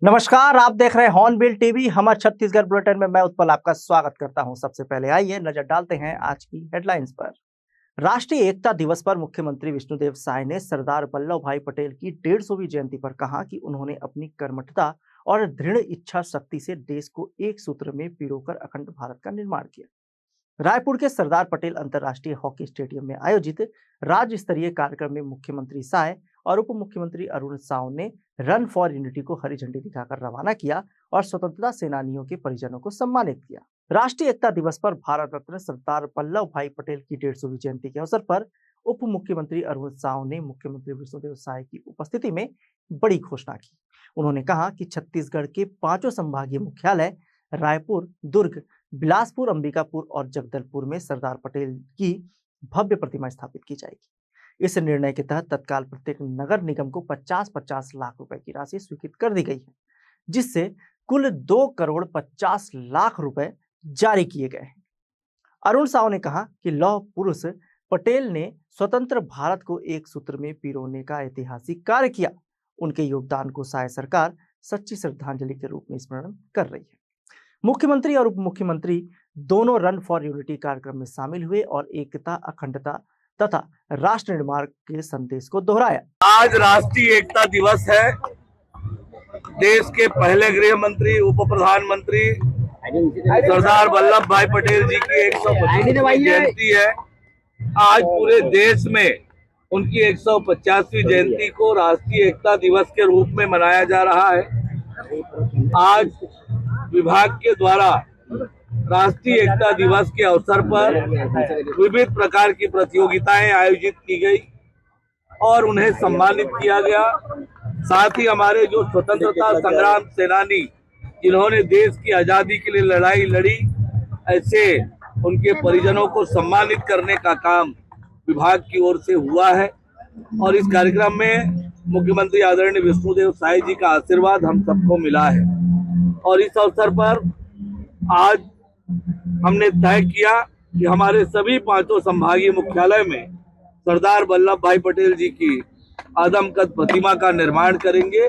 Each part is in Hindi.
नमस्कार, आप देख रहे हैं हॉर्नबिल टीवी। हमारे छत्तीसगढ़ बुलेटिन में मैं उत्पल आपका स्वागत करता हूं। सबसे पहले आइए नजर डालते हैं आज की हेडलाइंस पर। राष्ट्रीय एकता दिवस पर मुख्यमंत्री विष्णुदेव साय ने सरदार वल्लभ भाई पटेल की 150वीं जयंती पर कहा कि उन्होंने अपनी कर्मठता और दृढ़ इच्छा शक्ति से देश को एक सूत्र में पिरोकर अखंड भारत का निर्माण किया। रायपुर के सरदार पटेल अंतर्राष्ट्रीय हॉकी स्टेडियम में आयोजित राज्य स्तरीय कार्यक्रम में मुख्यमंत्री साय और उप मुख्यमंत्री अरुण साव ने रन फॉर यूनिटी को हरी झंडी दिखाकर रवाना किया और स्वतंत्रता सेनानियों के परिजनों को सम्मानित किया। राष्ट्रीय एकता दिवस पर भारत रत्न सरदार वल्लभ भाई पटेल की 150वीं जयंती के अवसर पर उप मुख्यमंत्री अरुण साव ने मुख्यमंत्री विष्णुदेव साय की उपस्थिति में बड़ी घोषणा की। उन्होंने कहा कि छत्तीसगढ़ के 5 संभागीय मुख्यालय रायपुर, दुर्ग, बिलासपुर, अंबिकापुर और जगदलपुर में सरदार पटेल की भव्य प्रतिमा स्थापित की जाएगी। इस निर्णय के तहत तत्काल प्रत्येक नगर निगम को 50-50 लाख रुपए की राशि स्वीकृत कर दी गई है, जिससे कुल 2,50,00,000 रुपए जारी किए गए हैं। अरुण साव ने कहा कि लौह पुरुष पटेल ने स्वतंत्र भारत को एक सूत्र में पिरोने का ऐतिहासिक कार्य किया। उनके योगदान को साय सरकार सच्ची श्रद्धांजलि के रूप में स्मरण कर रही है। मुख्यमंत्री और उप मुख्यमंत्री दोनों रन फॉर यूनिटी कार्यक्रम में शामिल हुए और एकता, अखंडता तथा राष्ट्र निर्माण के संदेश को दोहराया। आज राष्ट्रीय एकता दिवस है। देश के पहले गृह मंत्री, उप प्रधानमंत्री सरदार वल्लभ भाई पटेल जी की 150वीं जयंती है। आज पूरे देश में उनकी 150वीं जयंती को राष्ट्रीय एकता दिवस के रूप में मनाया जा रहा है। आज विभाग के द्वारा राष्ट्रीय एकता दिवस के अवसर पर विविध प्रकार की प्रतियोगिताएं आयोजित की गई और उन्हें सम्मानित किया गया। साथ ही हमारे जो स्वतंत्रता संग्राम सेनानी जिन्होंने देश की आजादी के लिए लड़ाई लड़ी, ऐसे उनके परिजनों को सम्मानित करने का काम विभाग की ओर से हुआ है। और इस कार्यक्रम में मुख्यमंत्री आदरणीय विष्णुदेव साय जी का आशीर्वाद हम सबको मिला है। और इस अवसर पर आज हमने तय किया कि हमारे सभी 5 संभागीय मुख्यालय में सरदार वल्लभ भाई पटेल जी की आदमकद प्रतिमा का निर्माण करेंगे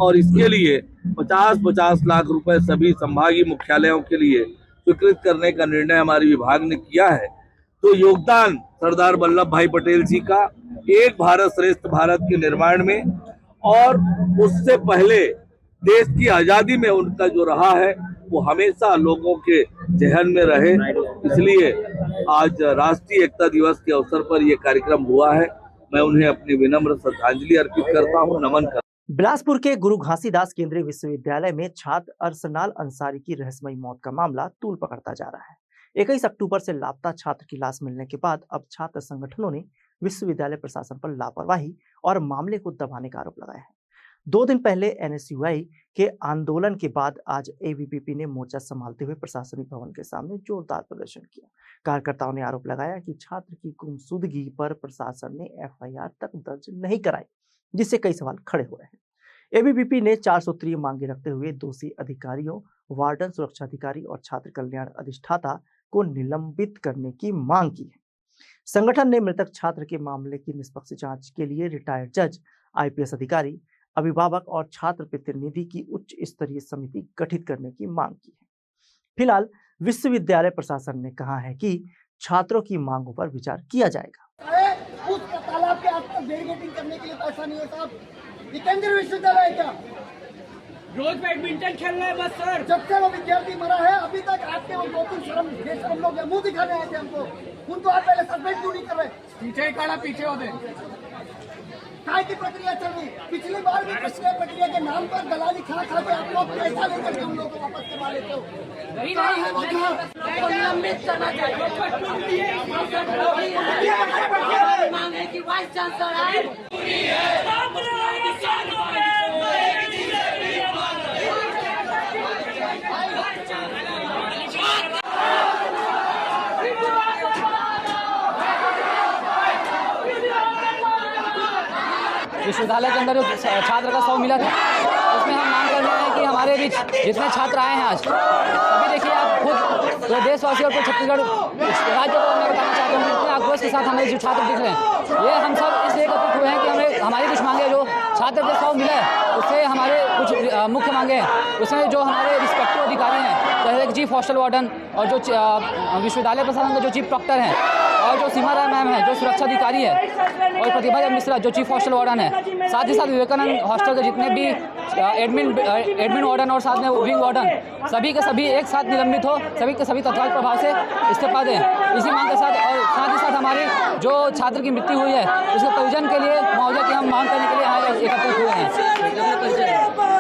और इसके लिए 50-50 लाख रुपए सभी संभागीय मुख्यालयों के लिए स्वीकृत करने का निर्णय हमारे विभाग ने किया है। तो योगदान सरदार वल्लभ भाई पटेल जी का एक भारत श्रेष्ठ भारत के निर्माण में और उससे पहले देश की आजादी में उनका जो रहा है वो हमेशा लोगों के जहन में रहे। इसलिए आज राष्ट्रीय एकता दिवस के अवसर पर यह कार्यक्रम हुआ है। मैं उन्हें अपनी विनम्र श्रद्धांजलि अर्पित करता हूं, नमन करता हूं। बिलासपुर के गुरु घासीदास केंद्रीय विश्वविद्यालय में छात्र अरसनाल अंसारी की रहस्यमयी मौत का मामला तूल पकड़ता जा रहा है। 21 अक्टूबर से लापता छात्र की लाश मिलने के बाद अब छात्र संगठनों ने विश्वविद्यालय प्रशासन पर लापरवाही और मामले को दबाने का आरोप लगाया है। 2 दिन पहले एनएसयूआई के आंदोलन के बाद आज एबीवीपी ने मोर्चा संभालते हुए प्रशासनिक भवन के सामने जोरदार प्रदर्शन किया। कार्यकर्ताओं ने आरोप लगाया कि छात्र की गुमशुदगी पर प्रशासन ने एफआईआर तक दर्ज नहीं कराई, जिससे कई सवाल खड़े हो रहे हैं। एबीवीपी ने 4 सूत्रीय मांगे रखते हुए दोषी अधिकारियों, वार्डन, सुरक्षा अधिकारी और छात्र कल्याण अधिष्ठाता को निलंबित करने की मांग की है। संगठन ने मृतक छात्र के मामले की निष्पक्ष जांच के लिए रिटायर्ड जज, आईपीएस अधिकारी, अभिभावक और छात्र प्रतिनिधि की उच्च स्तरीय समिति गठित करने की मांग की है। फिलहाल विश्वविद्यालय प्रशासन ने कहा है कि छात्रों की मांगों पर विचार किया जाएगा। उस तालाब के आसपास बैरिकेडिंग करने के लिए पैसा नहीं है साहब। ये केंद्रीय विश्वविद्यालय है क्या? रोज बैडमिंटन खेल रहे हैं बस सर। जब से वो विद्यार्थी मरा है अभी तक आपके वो 2-3 शर्म लोग मुंह दिखाने आए थे हमको। उनको आप पहले सस्पेंड क्यों नहीं कर रहे? पीछे काड़ा पीछे होते काय की प्रक्रिया चल रही? पिछली बार भी प्रक्रिया के नाम पर दलाली खा के आप लोग पैसा लेकर के हम लोग को वापस करवा लेते हो। निलंबित करना चाहिए। मांग है कि वाइस चांसलर विश्वविद्यालय के अंदर जो छात्र का शव मिला था उसमें हम मांग कर रहे हैं कि हमारे बीच जितने छात्र आए हैं आज, अभी देखिए आप खुद पूरे देशवासी और पूरे छत्तीसगढ़ राज्य को मैं बताना चाहता हूँ कि इतने आक्रोश के साथ हमारे जो छात्र दिख रहे हैं, ये हम सब इसलिए एकत्रित हुए हैं कि हमें हमारी कुछ मांगे जो छात्र जो 100 मिला है उससे हमारे कुछ मुख्य मांगे हैं। उसमें जो हमारे रिस्पेक्टिव अधिकारी हैं, जैसे चीफ हॉस्टल वार्डन और जो विश्वविद्यालय प्रशासन के जो चीफ प्रॉक्टर हैं और जो सीमा राय मैम है जो सुरक्षा अधिकारी है और प्रतिभा मिश्रा जो चीफ हॉस्टल वार्डन है, साथ ही साथ विवेकानंद हॉस्टल के जितने भी एडमिन वार्डन और साथ में विंग वार्डन सभी के सभी एक साथ निलंबित हो, सभी के सभी तत्काल प्रभाव से इस्तीफा दें। इसी मांग के साथ और साथ ही साथ हमारी जो छात्र की मृत्यु हुई है उसके परिजन के लिए मुआवजा की हम मांग करने के लिए यहाँ एकत्रित हुए हैं।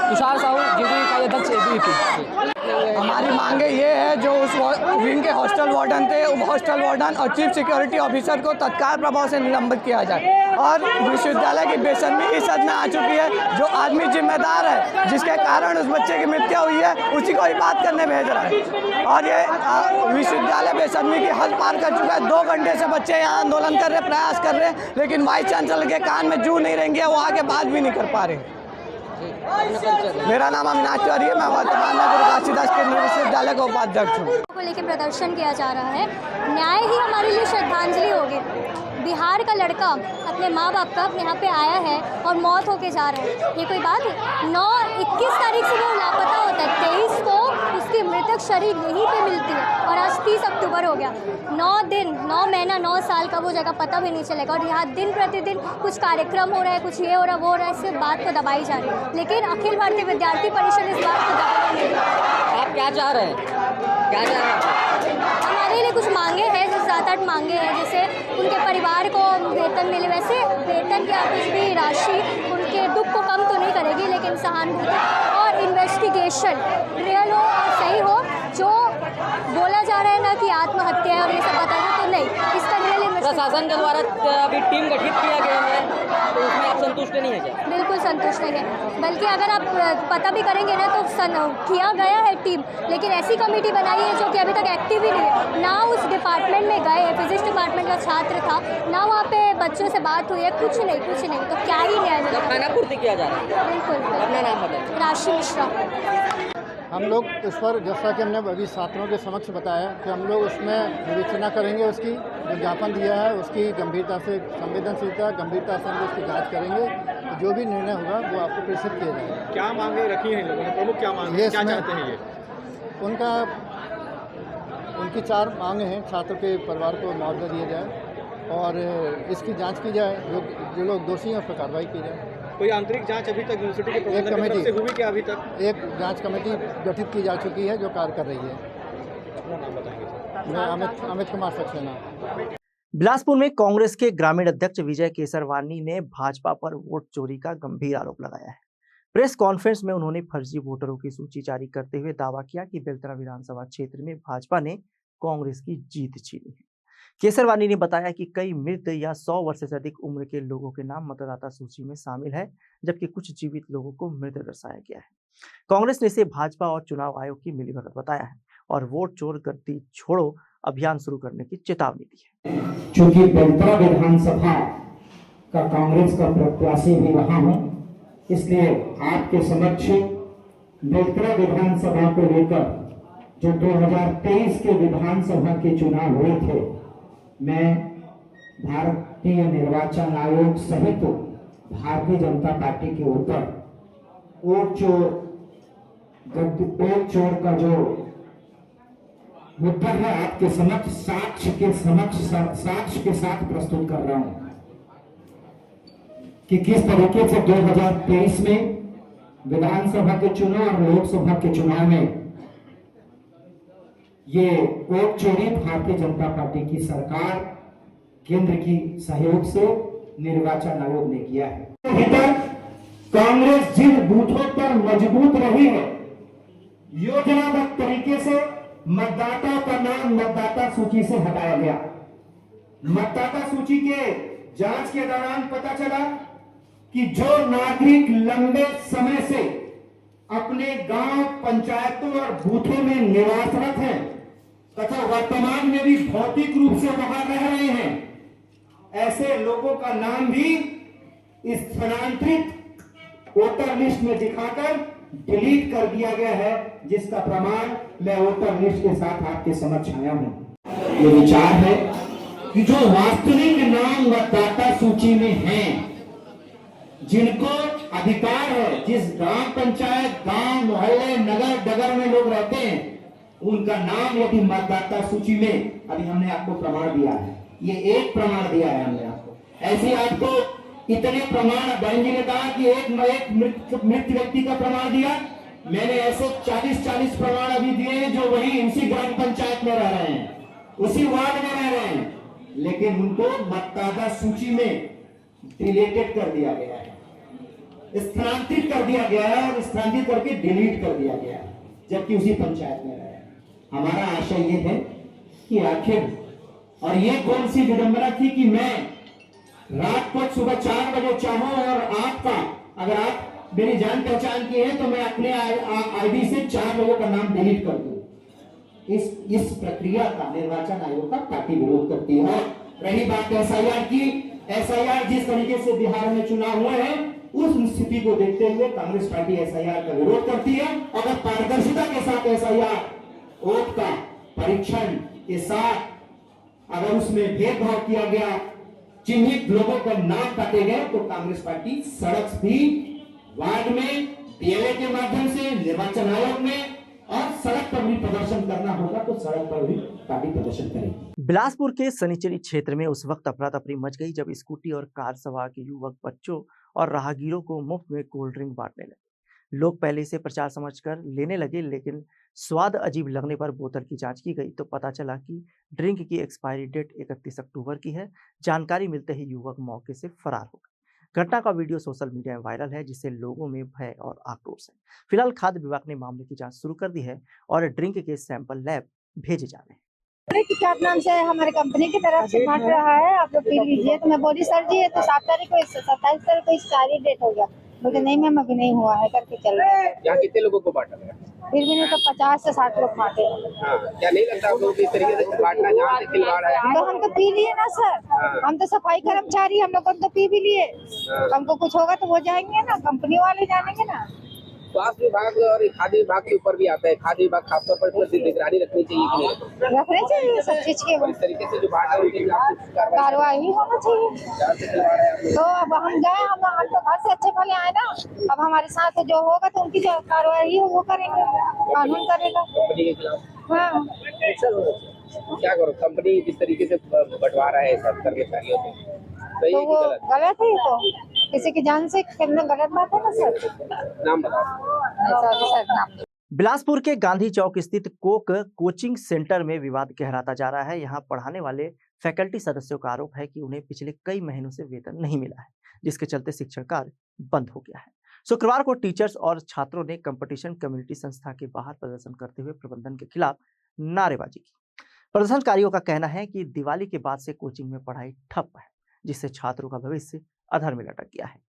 तुषार साहू जीडी का अध्यक्ष ABVP। हमारी मांगे ये है जो उस विंग के हॉस्टल वार्डन थे, हॉस्टल वार्डन और चीफ सिक्योरिटी ऑफिसर को तत्काल प्रभाव से निलंबित किया जाए और विश्वविद्यालय की बेशर्मी इस हद में आ चुकी है। जो आदमी जिम्मेदार है जिसके कारण उस बच्चे की मृत्यु हुई है उसी को ही बात करने भेज रहा है और ये विश्वविद्यालय बेशर्मी की हद पार कर चुका है। 2 घंटे से बच्चे यहाँ आंदोलन कर रहे, प्रयास कर रहे हैं, लेकिन वाइस चांसलर के कान में जू नहीं रहेंगे, वो आगे बात भी नहीं कर पा रहे। मेरा नाम अविनाश तिवारी है, मैं वर्तमान में गुरु घासीदास केंद्रीय विश्वविद्यालय का उपाध्यक्ष हूँ। को लेकर प्रदर्शन किया जा रहा है, न्याय ही हमारे लिए श्रद्धांजलि होगी। बिहार का लड़का अपने माँ बाप का यहाँ पे आया है और मौत होके जा रहा है, ये कोई बात है? 21 तारीख से वो लापता होता है, 23 को उसकी मृतक शरीर यहीं पे मिलती है और आज 30 अक्टूबर हो गया। 9 दिन 9 महीना 9 साल का वो जगह पता भी नहीं चलेगा और यहाँ दिन प्रतिदिन कुछ कार्यक्रम हो रहा है, कुछ ये हो रहा है, वो हो रहा है, इस बात को दबाई जा रही है। लेकिन अखिल भारतीय विद्यार्थी परिषद इस बात को दबाई नहीं रही। आप क्या चाह रहे हैं? क्या चाह रहे हैं? हमारे लिए कुछ मांगे हैं, जैसे 7-8 मांगे हैं, जैसे उनके परिवार को वेतन मिले। वैसे वेतन या कुछ भी राशि उनके दुख को कम तो नहीं करेगी, लेकिन सहानुभूति और इन्वेस्टिगेशन रियल हो और सही हो। जो बोला जा रहा है ना कि आत्महत्या है और ये सब बताया तो नहीं, इसका रियल प्रशासन के द्वारा अभी टीम गठित किया गया है, तो उसमें आप संतुष्ट नहीं है क्या? बिल्कुल संतुष्ट नहीं है, बल्कि अगर आप पता भी करेंगे ना तो किया गया है टीम, लेकिन ऐसी कमेटी बनाई है जो कि अभी तक एक्टिव ही नहीं है। ना उस डिपार्टमेंट में गए हैं, फिजिक्स डिपार्टमेंट का छात्र था, ना वहाँ पे बच्चों से बात हुई है, कुछ नहीं। तो क्या ही न्याय मिलेगा? खाना पूर्ति किया जा रहा है। बिल्कुल। अपना नाम बताइए। राशि मिश्रा। हम लोग इस पर जैसा कि हमने अभी छात्रों के समक्ष बताया कि हम लोग उसमें विवेचना करेंगे, उसकी जो ज्ञापन दिया है उसकी गंभीरता से, संवेदनशीलता गंभीरता से हम उसकी जांच करेंगे, तो जो भी निर्णय होगा वो आपको प्रेषित किया जाएगा। क्या मांगे रखी हैं लोगों ने, प्रमुख क्या मांगे, क्या चाहते हैं ये? उनकी 4 मांगे हैं। छात्र के परिवार को मुआवजा दिया जाए और इसकी जाँच की जाए, जो लोग दोषी हैं उस पर कार्रवाई की जाए। कोई आंतरिक जांच अभी तक यूनिवर्सिटी के प्रबंधन की तरफ से हुई क्या अभी तक? एक जांच कमेटी गठित की जा चुकी है जो कार्य कर रही है। अपना नाम बताएंगे? मैं अमित कुमार सक्सेना। बिलासपुर में कांग्रेस के ग्रामीण अध्यक्ष विजय केसरवानी ने भाजपा पर वोट चोरी का गंभीर आरोप लगाया है। प्रेस कॉन्फ्रेंस में उन्होंने फर्जी वोटरों की सूची जारी करते हुए दावा किया कि बेलतरा विधानसभा क्षेत्र में भाजपा ने कांग्रेस की जीत छीनी है। केसरवानी ने बताया कि कई मृत या 100 वर्ष से अधिक उम्र के लोगों के नाम मतदाता सूची में शामिल है, जबकि कुछ जीवित लोगों को मृत दर्शाया गया है। कांग्रेस ने इसे भाजपा और चुनाव आयोग की मिलीभगत बताया है और वोट चोर गद्दी छोड़ो अभियान शुरू करने की चेतावनी दी है। चूंकि बेलतरा विधानसभा का कांग्रेस का प्रत्याशी भी रहा हूं, इसलिए आपके समक्ष बेलतरा विधानसभा को लेकर जो 2023 के विधानसभा के चुनाव हुए थे, मैं भारतीय निर्वाचन आयोग सहित भारतीय जनता पार्टी के ऊपर वोट चोर का जो मुद्दा है आपके समक्ष साक्ष्य के साथ प्रस्तुत कर रहा हूं कि किस तरीके से 2023 में विधानसभा के चुनाव और लोकसभा के चुनाव में ये वोट चोरी भारतीय जनता पार्टी की सरकार केंद्र की सहयोग से निर्वाचन आयोग ने किया है। अभी तक कांग्रेस जिन बूथों पर मजबूत रही है, योजनाबद्ध तरीके से मतदाता का नाम मतदाता सूची से हटाया गया। मतदाता सूची के जांच के दौरान पता चला कि जो नागरिक लंबे समय से अपने गांव, पंचायतों और बूथों में निवासरत हैं तथा वर्तमान में भी भौतिक रूप से वहां रह रहे हैं, ऐसे लोगों का नाम भी स्थानांतरित वोटर लिस्ट में दिखाकर डिलीट कर दिया गया है, जिसका प्रमाण मैं वोटर लिस्ट के साथ आपके समक्ष आया हूं। ये विचार है कि जो वास्तविक नाम मतदाता सूची में हैं जिनको अधिकार है, जिस ग्राम पंचायत, गांव, मोहल्ले, नगर डगर में लोग रहते हैं, उनका नाम यदि मतदाता सूची में, अभी हमने आपको प्रमाण दिया है, ये एक प्रमाण दिया है हमने आपको, ऐसे आपको इतने प्रमाण, बहन जी ने कहा कि एक मृत व्यक्ति का प्रमाण दिया, मैंने ऐसे 40 प्रमाण अभी दिए हैं जो वही इसी ग्राम पंचायत में रह रहे हैं, उसी वार्ड में रह रहे हैं, लेकिन उनको मतदाता सूची में डिलीटेड कर दिया गया है, स्थानांतरित कर दिया गया है और स्थानांतरित करके डिलीट कर दिया गया है, जबकि उसी पंचायत में रहे हैं। हमारा आशय ये है कि आखिर, और ये कौन सी विडंबना थी कि मैं रात को सुबह 4 बजे चाहूं और आपका, अगर आप मेरी जान पहचान की है तो मैं अपने आईडी से 4 लोगों का नाम डिलीट कर दूं। इस प्रक्रिया का निर्वाचन आयोग का पार्टी विरोध करती है। रही बात एसआईआर की, एसआईआर जिस तरीके से बिहार में चुनाव हुए हैं, उस स्थिति को देखते हुए कांग्रेस पार्टी एसआईआर का विरोध करती है। अगर पारदर्शिता के साथ एसआईआर वोट का परीक्षण के साथ अगर उसमें भेदभाव किया गया, चिन्हित लोगों का नाम काटे गए, तो कांग्रेस पार्टी सड़क भी, वार्ड में, डीएलए के माध्यम से, निर्वाचन आयोग में, और सड़क पर भी प्रदर्शन करना होगा तो सड़क पर भी पार्टी प्रदर्शन करेगी। बिलासपुर के सनीचरी क्षेत्र में उस वक्त अफरा तफरी मच गई जब स्कूटी और कार सवार के युवक बच्चों और राहगीरों को मुफ्त में कोल्ड ड्रिंक बांटने लगे। लोग पहले इसे प्रचार समझकर लेने लगे, लेकिन स्वाद अजीब लगने पर बोतल की जांच की गई तो पता चला कि ड्रिंक की एक्सपायरी डेट 31 अक्टूबर की है। जानकारी मिलते ही युवक मौके से फरार हो गए। घटना का वीडियो सोशल मीडिया में वायरल है, जिससे लोगों में भय और आक्रोश है। फिलहाल खाद्य विभाग ने मामले की जांच शुरू कर दी है और ड्रिंक के सैंपल लैब भेजे जा रहे हैं। क्या नाम से हमारे कंपनी की तरफ से बांट रहा है, आप लोग पी लीजिए। तो मैं बोली सर जी ये तो 7 तारीख को, 27 तारीख को एक्सपायरी डेट हो गया। बोले नहीं मैम अभी नहीं हुआ है, करके चल रहे हैं। यहाँ कितने लोगों को बांटा गया? फिर भी नहीं तो 50 से 60 लोग बांटे। हाँ, क्या नहीं लगता आप लोग इस तरीके से बांटना जहाँ से खिलवाड़ है? तो हम तो पी लिए ना सर, हम तो सफाई कर्मचारी, हम लोग तो पी भी लिए। हमको कुछ होगा तो वो जाएंगे ना, कंपनी वाले जानेंगे ना। स्वास्थ्य विभाग और खाद्य विभाग के ऊपर भी आता है, खाद्य विभाग खासतौर पर इसमें निगरानी रखनी चाहिए कि नहीं? रखनी चाहिए सब चीज के, इस तरीके से जो बांट रहे हैं कार्रवाई होना चाहिए। तो अब हम गए, हम तो घर से अच्छे भले आए ना, अब हमारे साथ जो होगा तो उनकी जो कार्रवाई हो वो करेंगे, कानून करेगा कंपनी के खिलाफ। हाँ क्या करो, कंपनी जिस तरीके से बंटवा रहा है सब कर्मचारियों से, तो वो गलत है। तो किसी की जान से खेलना गलत बात है ना सर। नाम बताओ सर नाम। बिलासपुर के गांधी चौक स्थित कोक कोचिंग सेंटर में विवाद गहराता जा रहा है। यहां पढ़ाने वाले फैकल्टी सदस्यों का आरोप है कि उन्हें पिछले कई महीनों से वेतन नहीं मिला है, जिसके चलते शिक्षण कार्य बंद हो गया है। शुक्रवार को टीचर्स और छात्रों ने कंपटीशन कम्युनिटी संस्था के बाहर प्रदर्शन करते हुए प्रबंधन के खिलाफ नारेबाजी की। प्रदर्शनकारियों का कहना है कि दिवाली के बाद से कोचिंग में पढ़ाई ठप है, जिससे छात्रों का भविष्य अधर में लटक गया है।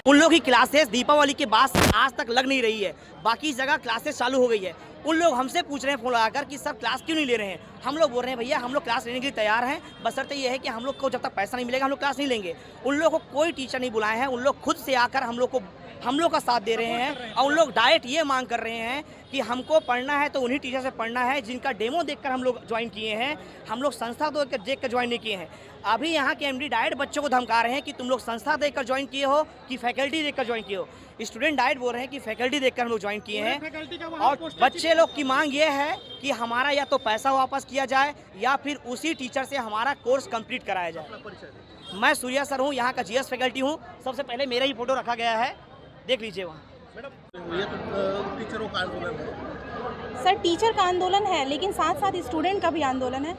उन लोग की क्लासेस दीपावली के बाद आज तक लग नहीं रही है, बाकी जगह क्लासेस चालू हो गई है। उन लोग हमसे पूछ रहे हैं फोन लगाकर कि सर क्लास क्यों नहीं ले रहे हैं। हम लोग बोल रहे हैं भैया हम लोग क्लास लेने के लिए तैयार हैं, बशर्ते ये है कि हम लोग को जब तक पैसा नहीं मिलेगा हम लोग क्लास नहीं लेंगे। उन लोगों को कोई टीचर नहीं बुलाए हैं, उन लोग खुद से आकर हम लोग का साथ दे रहे हैं और उन लोग डायरेक्ट ये मांग कर रहे हैं कि हमको पढ़ना है तो उन्हीं टीचर से पढ़ना है जिनका डेमो देखकर हम लोग ज्वाइन किए हैं। हम लोग संस्था तो देख कर ज्वाइन नहीं किए हैं। अभी यहाँ के एमडी डायरेक्ट बच्चों को धमका रहे हैं कि तुम लोग संस्था देखकर ज्वाइन किए हो कि फैकल्टी देखकर ज्वाइन किए हो। स्टूडेंट डायरेक्ट बोल रहे हैं कि फैकल्टी देखकर हम लोग ज्वाइन किए हैं और बच्चे लोग की मांग ये है कि हमारा या तो पैसा वापस किया जाए या फिर उसी टीचर से हमारा कोर्स कंप्लीट कराया जाए। मैं सूर्या सर हूँ, यहाँ का जीएस फैकल्टी हूँ। सबसे पहले मेरा ही फोटो रखा गया है, देख लीजिए वहाँ। टीचरों का आंदोलन है सर, टीचर का आंदोलन है लेकिन साथ साथ स्टूडेंट का भी आंदोलन है।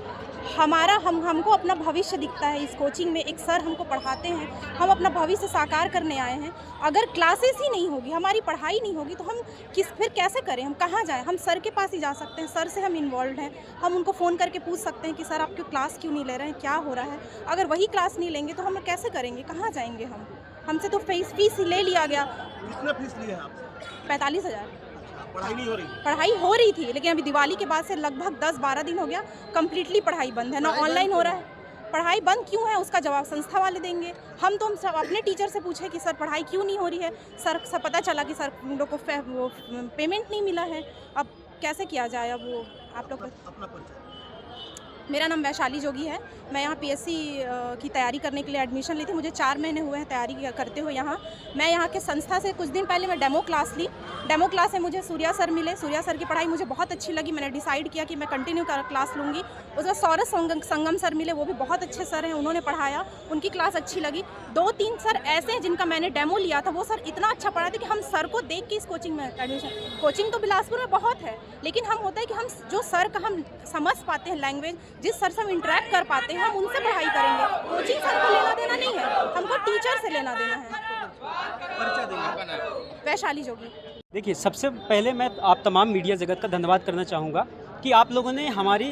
हमको अपना भविष्य दिखता है इस कोचिंग में, एक सर हमको पढ़ाते हैं, हम अपना भविष्य साकार करने आए हैं। अगर क्लासेस ही नहीं होगी, हमारी पढ़ाई नहीं होगी तो हम फिर कैसे करें, हम कहाँ जाएं? हम सर के पास ही जा सकते हैं, सर से हम इन्वॉल्व हैं, हम उनको फ़ोन करके पूछ सकते हैं कि सर आपकी क्लास क्यों नहीं ले रहे हैं, क्या हो रहा है। अगर वही क्लास नहीं लेंगे तो हम कैसे करेंगे, कहाँ जाएंगे हम? हमसे तो फीस ले लिया गया। कितना फीस लिया आपसे? 45,000। पढ़ाई नहीं हो रही? पढ़ाई हो रही थी लेकिन अभी दिवाली के बाद से लगभग 10-12 दिन हो गया, कम्प्लीटली पढ़ाई बंद है। ना ऑनलाइन हो रहा है, पढ़ाई बंद क्यों है उसका जवाब संस्था वाले देंगे। हम तो सब अपने टीचर से पूछे कि सर पढ़ाई क्यों नहीं हो रही है, सर सब पता चला कि सर उन लोग को वो पेमेंट नहीं मिला है। अब कैसे किया जाए? अब वो आप लोग मेरा नाम वैशाली जोगी है। मैं यहाँ पीएससी की तैयारी करने के लिए एडमिशन ली थी। मुझे 4 महीने हुए हैं तैयारी करते हुए यहाँ। मैं यहाँ के संस्था से कुछ दिन पहले मैं डेमो क्लास ली। डेमो क्लास से मुझे सूर्या सर मिले। सूर्या सर की पढ़ाई मुझे बहुत अच्छी लगी। मैंने डिसाइड किया कि मैं कंटिन्यू क्लास लूँगी। उसके बाद सौरभ संगम सर मिले, वो भी बहुत अच्छे सर हैं, उन्होंने पढ़ाया, उनकी क्लास अच्छी लगी। 2-3 सर ऐसे हैं जिनका मैंने डेमो लिया था, वो सर इतना अच्छा पढ़ा था कि हम सर को देख के इस कोचिंग में एडमिशन। कोचिंग तो बिलासपुर में बहुत है, लेकिन हम होता है कि हम जो सर का हम समझ पाते हैं लैंग्वेज, जिस सर से हम इंटरेक्ट कर पाते हैं, हम उनसे पढ़ाई करेंगे। कोचिंग सर को लेना देना नहीं है, हमको टीचर से लेना देना है। वैशाली जोगी। देखिए, सबसे पहले मैं आप तमाम मीडिया जगत का धन्यवाद करना चाहूँगा कि आप लोगों ने हमारी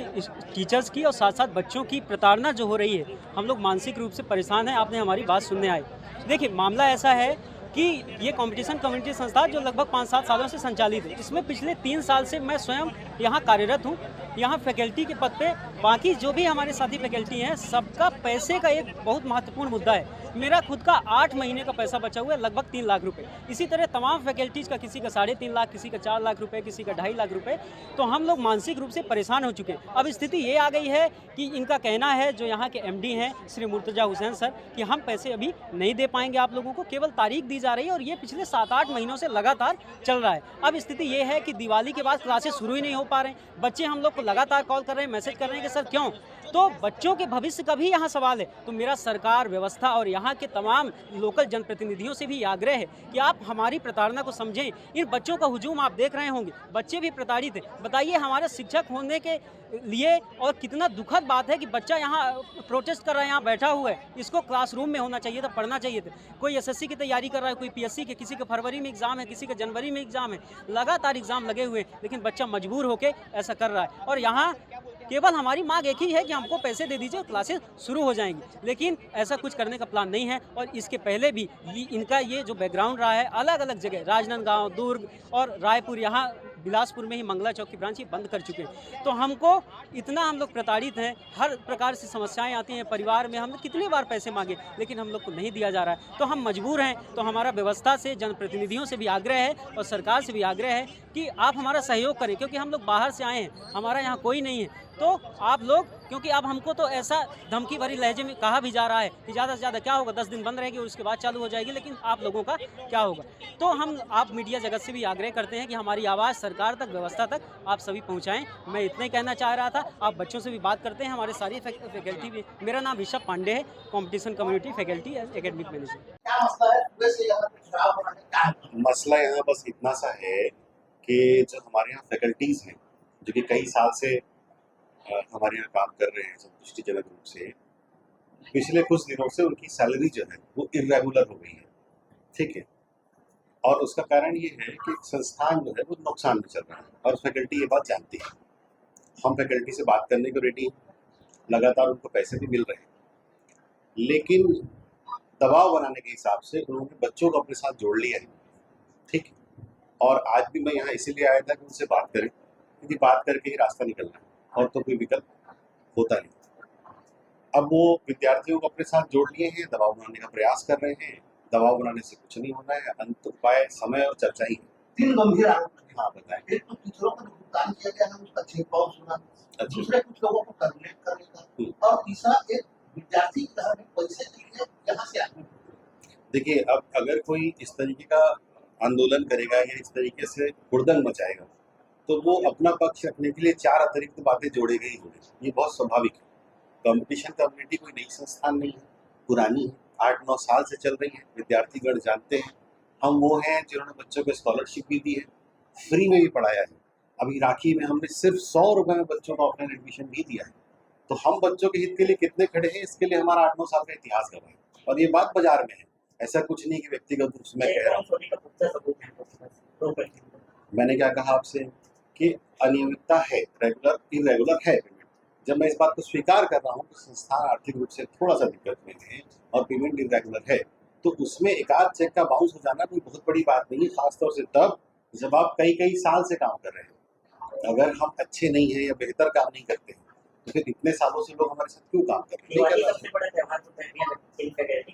टीचर्स की और साथ साथ बच्चों की प्रताड़ना जो हो रही है, हम लोग मानसिक रूप से परेशान हैं, आपने हमारी बात सुनने आए। देखिए, मामला ऐसा है कि ये कंपटीशन कम्युनिटी संस्था जो लगभग 5-7 सालों से संचालित है, इसमें पिछले 3 साल से मैं स्वयं यहाँ कार्यरत हूँ। यहाँ फैकल्टी के पद पे बाकी जो भी हमारे साथी फैकल्टी हैं, सबका पैसे का एक बहुत महत्वपूर्ण मुद्दा है। मेरा खुद का 8 महीने का पैसा बचा हुआ है, लगभग 3 लाख रुपए। इसी तरह तमाम फैकल्टीज़ का, किसी का 3.5 लाख, किसी का 4 लाख रुपए, किसी का 2.5 लाख रुपए। तो हम लोग मानसिक रूप से परेशान हो चुके हैं। अब स्थिति ये आ गई है कि इनका कहना है, जो यहाँ के MD हैं श्री मुर्तजा हुसैन सर, कि हम पैसे अभी नहीं दे पाएंगे आप लोगों को, केवल तारीख दी जा रही है, और ये पिछले 7-8 महीनों से लगातार चल रहा है। अब स्थिति ये है कि दिवाली के बाद क्लासेस शुरू ही नहीं हो पा रहे हैं। बच्चे हम लोग को लगातार कॉल कर रहे हैं, मैसेज कर रहे हैं कि सर क्यों? तो बच्चों के भविष्य का भी यहाँ सवाल है। तो मेरा सरकार, व्यवस्था और यहाँ के तमाम लोकल जनप्रतिनिधियों से भी आग्रह है कि आप हमारी प्रताड़ना को समझें। इन बच्चों का हुजूम आप देख रहे होंगे, बच्चे भी प्रताड़ित हैं। बताइए, हमारे शिक्षक होने के लिए और कितना दुखद बात है कि बच्चा यहाँ प्रोटेस्ट कर रहा है, यहाँ बैठा हुआ है। इसको क्लासरूम में होना चाहिए था, पढ़ना चाहिए था। कोई SSC की तैयारी कर रहा है, कोई PSC के, किसी का फरवरी में एग्जाम है, किसी का जनवरी में एग्जाम है, लगातार एग्जाम लगे हुए हैं, लेकिन बच्चा मजबूर होकर ऐसा कर रहा है। और यहाँ केवल हमारी मांग एक ही है कि हमको पैसे दे दीजिए, क्लासेस शुरू हो जाएंगी। लेकिन ऐसा कुछ करने का प्लान नहीं है। और इसके पहले भी इनका ये जो बैकग्राउंड रहा है, अलग अलग जगह, राजनांदगांव, दुर्ग और रायपुर, यहाँ बिलासपुर में ही मंगला चौक की ब्रांच बंद कर चुके हैं। तो हमको इतना, हम लोग प्रताड़ित हैं, हर प्रकार से समस्याएं आती हैं परिवार में। हमने कितनी बार पैसे मांगे, लेकिन हम लोग को नहीं दिया जा रहा है। तो हम मजबूर हैं। तो हमारा व्यवस्था से, जनप्रतिनिधियों से भी आग्रह है और सरकार से भी आग्रह है कि आप हमारा सहयोग करें, क्योंकि हम लोग बाहर से आए हैं, हमारा यहाँ कोई नहीं है। तो आप लोग, क्योंकि अब हमको तो ऐसा धमकी भरी लहजे में कहा भी जा रहा है कि ज़्यादा से ज़्यादा क्या होगा, 10 दिन बंद रहेगी और उसके बाद चालू हो जाएगी, लेकिन आप लोगों का क्या होगा? तो हम आप मीडिया जगत से भी आग्रह करते हैं कि हमारी आवाज़ सरकार तक, व्यवस्था तक आप सभी पहुंचाएं। मैं इतना ही कहना चाह रहा था। आप बच्चों से भी बात करते हैं, हमारे सारी फैकल्टी भी। मेरा नाम ऋषभ पांडे है, competition community faculty academic manager. मसला यहाँ बस इतना सा है कि जो हमारे यहाँ फैकल्टीज़ हैं, जो कि कई साल से हमारे यहाँ काम कर रहे हैं संतुष्टिजनक रूप से, पिछले कुछ दिनों से उनकी सैलरी जो है वो इरेगुलर हो गई है। ठीक है, और उसका कारण ये है कि संस्थान जो है वो नुकसान में चल रहा है, और फैकल्टी ये बात जानती है। हम फैकल्टी से बात करने को रेडी हैं, लगातार उनको पैसे भी मिल रहे हैं, लेकिन दबाव बनाने के हिसाब से उन्होंने बच्चों को अपने साथ जोड़ लिया है। ठीक है, और आज भी मैं यहाँ इसीलिए आया था कि उनसे बात करें, क्योंकि बात करके ही रास्ता निकलना है, और तो कोई विकल्प होता नहीं। अब वो विद्यार्थियों को अपने साथ जोड़ लिए हैं, दबाव बनाने का प्रयास कर रहे हैं। दबाव बनाने से कुछ नहीं होना है, अंत उपाय समय और चर्चा ही है। 3 गंभीर आरोप। हाँ, बताएं। एक तो टीचरों का भुगतान किया गया है, उसका चेक बाउंस होना, दूसरे कुछ लोगों को टर्मिनेट करने का, और तीसरा एक विद्यार्थी की तरह पैसे के लिए यहाँ से आने। देखिए, अब अगर कोई इस तरीके का आंदोलन करेगा या इस तरीके से हुड़दंग मचाएगा, तो वो अपना पक्ष रखने के लिए 4 अतिरिक्त बातें जोड़ेगा ही होगी। ये बहुत स्वाभाविक है। कॉम्पिटिशन कम्युनिटी कोई नई संस्थान नहीं है, पुरानी है, 8-9 साल से चल रही है। विद्यार्थीगण जानते हैं। हम वो हैं जिन्होंने बच्चों को स्कॉलरशिप भी दी है, फ्री में भी पढ़ाया है। अभी राखी में हमने सिर्फ 100 रुपये में बच्चों को ऑफलाइन एडमिशन भी दिया है। तो हम बच्चों के हित के लिए कितने खड़े हैं, इसके लिए हमारा 8-9 साल का इतिहास गवाह है। और ये बात बाजार में है, ऐसा कुछ नहीं कि व्यक्तिगत रूप से मैं कह रहा हूँ। मैंने क्या कहा आपसे कि अनियमितता है, रेगुलर इरेगुलर है पेमेंट। जब मैं इस बात को स्वीकार कर रहा हूँ कि संस्थान आर्थिक रूप से थोड़ा सा दिक्कत में है और पेमेंट इरेगुलर है, तो उसमें एक आध चेक का बाउंस हो जाना कोई बहुत बड़ी बात नहीं है, खासतौर से तब जब आप कई साल से काम कर रहे हैं। अगर हम अच्छे नहीं हैं या बेहतर काम नहीं करते हैं, तो फिर इतने सालों से लोग हमारे साथ क्यों काम कर रहे हैं? दिवाली सबसे बड़ा त्योहार होता है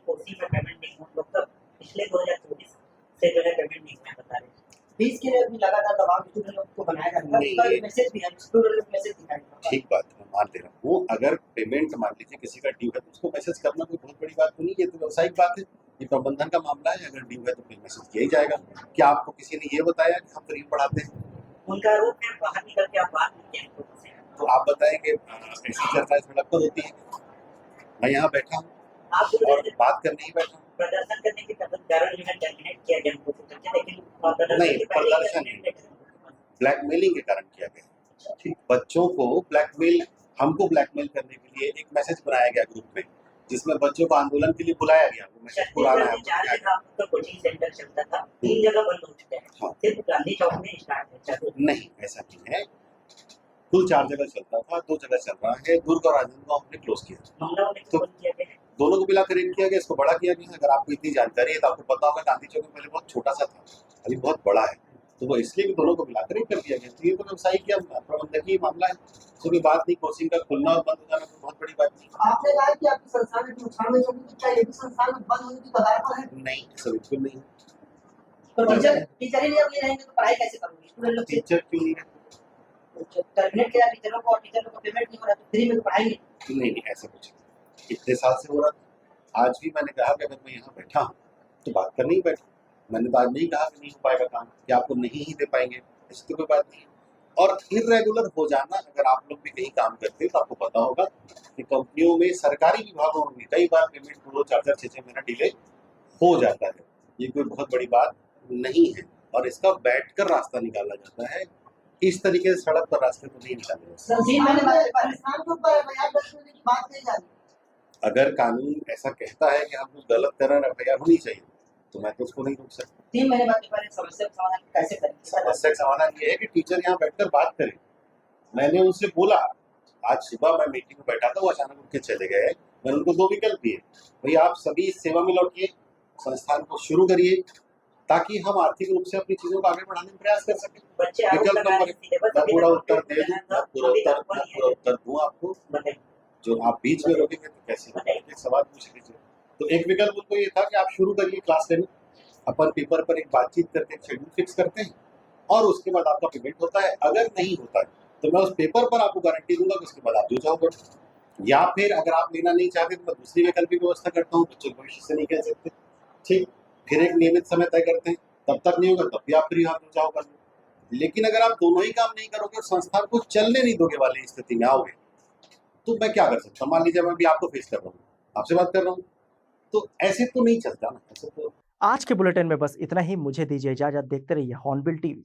कोसी में पेमेंट नहीं हुआ, लोग तब पिछले 2024 से जो है पेमेंट नहीं हुआ बता रहे हैं। फीस के लिए भी लगातार दबाव स्टूडेंट लोग को बनाया जाता है, उसका मैसेज भी है, स्टूडेंट लोग मैसेज दिखाएंगे। ठीक बात है, मान दे रहा हूँ। अगर पेमेंट मान लीजिए किसी का ड्यू है तो उसको मैसेज करना कोई बहुत बड़ी बात तो नहीं है, तो व्यावसायिक बात है, ये प्रबंधन का मामला है। अगर ड्यू है तो फिर मैसेज किया ही जाएगा। क्या आपको किसी ने ये बताया कि हम फ्री पढ़ाते हैं? उनका आरोप है बाहर निकल के आप बात नहीं किया तो आप बताएं कि ऐसी चर्चा सड़क पर होती है? मैं यहाँ बैठा हूँ और बात करने ही बैठा हूँ। प्रदर्शन करने के कारण जो है टर्मिनेट किया गया, लेकिन नहीं, प्रदर्शन ब्लैकमेलिंग के कारण किया गया। ठीक, बच्चों को ब्लैकमेल, हमको ब्लैकमेल करने के लिए एक मैसेज बनाया गया ग्रुप में, जिसमें बच्चों को आंदोलन के लिए बुलाया गया। वो मैसेज पुराना है। 4 जगह आपका कोचिंग सेंटर चलता था, 3 जगह बंद हो चुके हैं, सिर्फ गांधी चौक में स्टार्ट है। नहीं, ऐसा नहीं है, कुल 4 जगह चलता था, 2 जगह चल रहा है। दुर्ग और राजनांदगांव हमने क्लोज किया, तो दोनों को मिलाकर एक किया गया, इसको बड़ा किया गया। अगर आपको इतनी जानकारी है तो आपको पता होगा गांधी चौक में पहले बहुत छोटा सा था, अभी बहुत बड़ा है, तो वो इसलिए भी दोनों को मिलाकर एक कर दिया गया। तो ये तो व्यवसायिक या प्रबंधकीय मामला है, तो कोई बात नहीं। कोचिंग का खुलना और बंद हो जाना कोई बहुत बड़ी बात नहीं। आपने कहा कि आपके संस्थान में नुकसान हुई, तो क्या ये भी संस्थान बंद होने की कगार पर है? नहीं, ऐसा बिल्कुल नहीं है। तो टीचर ही नहीं अब ये रहेंगे तो पढ़ाई कैसे करोगे? स्टूडेंट लोग टीचर क्यों नहीं है? टर्मिनेट किया टीचरों को, और टीचर लोग को पेमेंट नहीं हो रहा तो फ्री में तो पढ़ाएंगे? नहीं, ऐसा कुछ नहीं। इतने साल से हो रहा था। आज भी मैंने कहा कि अगर मैं यहाँ बैठा हूँ तो बात करने ही बैठा। मैंने तो आज नहीं कहा कि नहीं हो पाएगा काम, कि आपको नहीं ही दे पाएंगे, ऐसी तो कोई बात नहीं है। और इर्रेगुलर हो जाना, अगर आप लोग भी कहीं काम करते हैं तो आपको पता होगा कि कंपनियों में, सरकारी विभागों में कई बार पेमेंट 2-4, 6 महीना डिले हो जाता है। ये कोई बहुत बड़ी बात नहीं है, और इसका बैठकर रास्ता निकाला जाता है। इस तरीके से सड़क पर रास्ते तो नहीं निकाले जाते। अगर कानून ऐसा कहता है कि हम कुछ गलत कर रहे हैं, एफआईआर होनी चाहिए, तो मैं तो उसको नहीं रोक सकता। 3 महीने बाद समस्या का समाधान कैसे करेंगे? समस्या का समाधान ये है कि टीचर यहाँ बैठकर बात करें। मैंने उनसे बोला, आज सुबह मैं मीटिंग में बैठा था, वो अचानक उठ के चले गए। मैंने उनको 2 विकल्प दिए, भाई आप सभी इस सेवा में लौटिए, संस्थान को शुरू करिए, ताकि हम आर्थिक रूप से अपनी चीजों को आगे बढ़ाने में प्रयास कर सकें। विकल्प नंबर, मैं पूरा उत्तर दे दूं, पूरा उत्तर दूं आपको, जो आप बीच में रोकेंगे तो कैसे? एक सवाल पूछ लीजिए। तो एक विकल्प उनको ये था कि आप शुरू करिए क्लास लेनी, अपन पेपर पर एक बातचीत करके एक शेड्यूल फिक्स करते हैं, और उसके बाद आपका पेमेंट होता है। अगर नहीं होता है तो मैं उस पेपर पर आपको गारंटी दूंगा कि उसके बाद आप जुड़ जाओगे। या फिर अगर आप लेना नहीं चाहते तो मैं दूसरी वैकल्पिक व्यवस्था करता हूँ, बच्चों को भविष्य से नहीं कह सकते, ठीक, फिर एक नियमित समय तय करते हैं, तब तक नहीं होगा तब भी आप फ्री हाथ हो जाओगे। लेकिन अगर आप दोनों ही काम नहीं करोगे और संस्थान को चलने नहीं दोगे वाली स्थिति में आओगे, तो मैं क्या कर सकता हूँ? मान लीजिए मैं भी आपको फेस कर रहा हूँ, आपसे बात कर रहा हूँ, तो ऐसे तो नहीं चलता ना, ऐसे तो। आज के बुलेटिन में बस इतना ही। मुझे दीजिए इजाजत। देखते रहिए हॉर्नबिल टीवी।